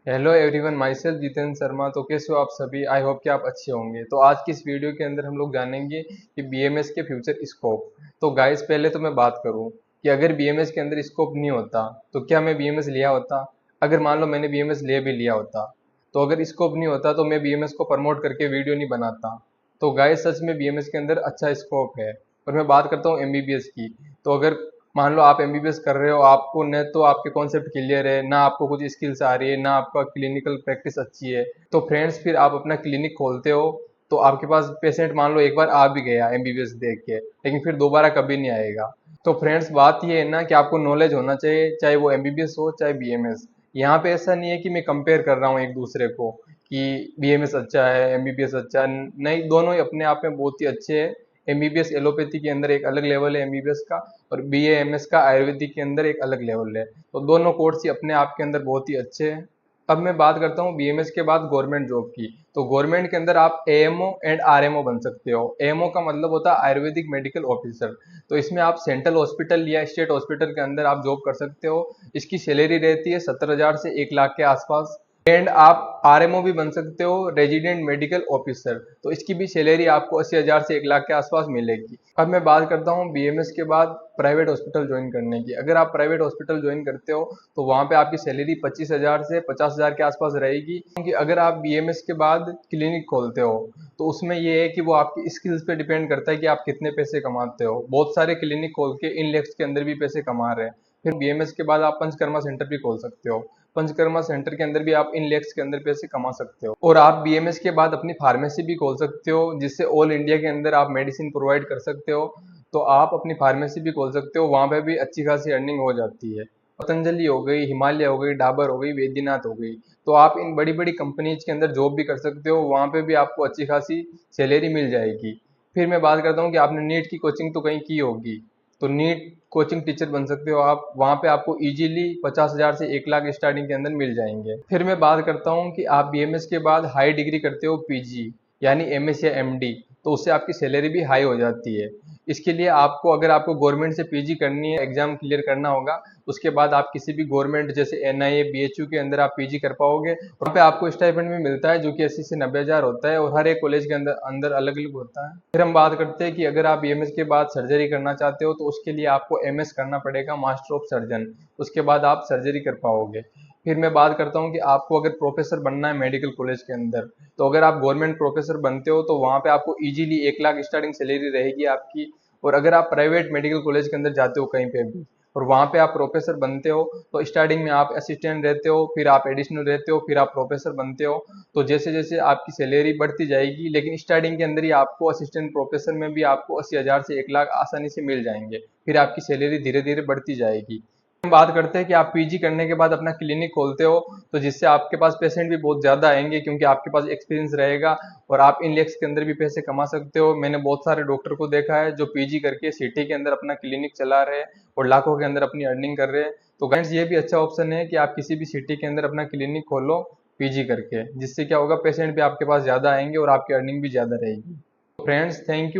Hello everyone, my self Jitendra Sharma. तो कैसे हो आप सभी? आई होप कि आप अच्छे होंगे। तो आज की इस वीडियो के अंदर हम लोग जानेंगे कि बीएमएस के फ्यूचर स्कोप। तो गाइस, पहले तो मैं बात करूं कि अगर बीएमएस के अंदर स्कोप नहीं होता तो क्या मैं बीएमएस लिया होता? अगर मान लो मैंने बीएमएस ले भी लिया होता, तो अगर स्कोप नहीं होता तो मैं बीएमएस को प्रमोट करके वीडियो नहीं बनाता। तो गाइस, सच में बीएमएस के अंदर अच्छा स्कोप है। और मैं बात करता हूँ एमबीबीएस की। तो अगर मान लो आप एमबीबीएस कर रहे हो, आपको न तो आपके कॉन्सेप्ट क्लियर है, ना आपको कुछ स्किल्स आ रही है, ना आपका क्लिनिकल प्रैक्टिस अच्छी है, तो फ्रेंड्स फिर आप अपना क्लिनिक खोलते हो तो आपके पास पेशेंट मान लो एक बार आ भी गया एमबीबीएस देख के, लेकिन फिर दोबारा कभी नहीं आएगा। तो फ्रेंड्स, बात ये है ना कि आपको नॉलेज होना चाहिए, चाहे वो एमबीबीएस हो चाहे बीएमएस। यहाँ पे ऐसा नहीं है कि मैं कंपेयर कर रहा हूँ एक दूसरे को कि बीएमएस अच्छा है एमबीबीएस अच्छा है, नहीं, दोनों ही अपने आप में बहुत ही अच्छे हैं। एमबीबीएस एलोपैथी के अंदर एक अलग लेवल है एमबीबीएस का, और बीएएमएस का आयुर्वेदिक के अंदर एक अलग लेवल है। तो दोनों कोर्स ही अपने आप के अंदर बहुत ही अच्छे हैं। अब मैं बात करता हूँ बीएमएस के बाद गवर्नमेंट जॉब की। तो गवर्नमेंट के अंदर आप एएमओ एंड आरएमओ बन सकते हो। एएमओ का मतलब होता है आयुर्वेदिक मेडिकल ऑफिसर। तो इसमें आप सेंट्रल हॉस्पिटल या स्टेट हॉस्पिटल के अंदर आप जॉब कर सकते हो। इसकी सैलरी रहती है 70,000 से 1 लाख के आसपास। एंड आप आरएमओ भी बन सकते हो, रेजिडेंट मेडिकल ऑफिसर। तो इसकी भी सैलरी आपको 80,000 से 1 लाख के आसपास मिलेगी। अब मैं बात करता हूँ बीएमएस के बाद प्राइवेट हॉस्पिटल ज्वाइन करने की। अगर आप प्राइवेट हॉस्पिटल ज्वाइन करते हो तो वहाँ पे आपकी सैलरी 25,000 से 50,000 के आसपास रहेगी। क्योंकि अगर आप बीएमएस के बाद क्लिनिक खोलते हो तो उसमें ये है कि वो आपकी स्किल्स पे डिपेंड करता है कि आप कितने पैसे कमाते हो। बहुत सारे क्लिनिक खोल के इन लैक्स के अंदर भी पैसे कमा रहे हैं। फिर बीएमएस के बाद आप पंचकर्मा सेंटर भी खोल सकते हो। पंचकर्मा सेंटर के अंदर भी आप इन लैक्स के अंदर पैसे कमा सकते हो। और आप बीएमएस के बाद अपनी फार्मेसी भी खोल सकते हो, जिससे ऑल इंडिया के अंदर आप मेडिसिन प्रोवाइड कर सकते हो। तो आप अपनी फार्मेसी भी खोल सकते हो, वहां पे भी अच्छी खासी अर्निंग हो जाती है। पतंजलि हो गई, हिमालय हो गई, डाबर हो गई, वैद्यनाथ हो गई। तो आप इन बड़ी बड़ी कंपनीज के अंदर जॉब भी कर सकते हो, वहां पे भी आपको अच्छी खासी सैलरी मिल जाएगी। फिर मैं बात करता हूँ कि आपने नीट की कोचिंग तो कहीं की होगी। तो नीट कोचिंग टीचर बन सकते हो आप, वहां पे आपको इजीली 50,000 से 1 लाख स्टार्टिंग के अंदर मिल जाएंगे। फिर मैं बात करता हूँ कि आप बीएमएस के बाद हाई डिग्री करते हो, पीजी यानी एमएस या एमडी, तो उससे आपकी सैलरी भी हाई हो जाती है। इसके लिए आपको, अगर आपको गवर्नमेंट से पीजी करनी है, एग्जाम क्लियर करना होगा, उसके बाद आप किसी भी गवर्नमेंट जैसे एनआईए बीएचयू के अंदर आप पीजी कर पाओगे। वहाँ पे आपको स्टाइपेंड भी मिलता है जो कि 80 से 90,000 होता है, और हर एक कॉलेज के अंदर अंदर अलग अलग होता है। फिर हम बात करते हैं कि अगर आप बीएमएस के बाद सर्जरी करना चाहते हो तो उसके लिए आपको एमएस करना पड़ेगा, मास्टर ऑफ सर्जन। उसके बाद आप सर्जरी कर पाओगे। फिर मैं बात करता हूँ कि आपको अगर प्रोफेसर बनना है मेडिकल कॉलेज के अंदर, तो अगर आप गवर्नमेंट प्रोफेसर बनते हो तो वहाँ पे आपको इजीली 1 लाख स्टार्टिंग सैलरी रहेगी आपकी। और अगर आप प्राइवेट मेडिकल कॉलेज के अंदर जाते हो कहीं पे भी, और वहाँ पे आप प्रोफेसर बनते हो, तो स्टार्टिंग में आप असिस्टेंट रहते हो, फिर आप एडिशनल रहते हो, फिर आप प्रोफेसर बनते हो। तो जैसे जैसे आपकी सैलरी बढ़ती जाएगी, लेकिन स्टार्टिंग के अंदर ही आपको असिस्टेंट प्रोफेसर में भी आपको 80,000 से 1 लाख आसानी से मिल जाएंगे। फिर आपकी सैलरी धीरे धीरे बढ़ती जाएगी। हम बात करते हैं कि आप पीजी करने के बाद अपना क्लिनिक खोलते हो, तो जिससे आपके पास पेशेंट भी बहुत ज़्यादा आएंगे, क्योंकि आपके पास एक्सपीरियंस रहेगा। और आप इन लेक्स के अंदर भी पैसे कमा सकते हो। मैंने बहुत सारे डॉक्टर को देखा है जो पीजी करके सिटी के अंदर अपना क्लिनिक चला रहे हैं और लाखों के अंदर अपनी अर्निंग कर रहे हैं। तो गाइस, ये भी अच्छा ऑप्शन है कि आप किसी भी सिटी के अंदर अपना क्लिनिक खोलो पीजी करके, जिससे क्या होगा, पेशेंट भी आपके पास ज़्यादा आएंगे और आपकी अर्निंग भी ज़्यादा रहेगी। Friends, thank you.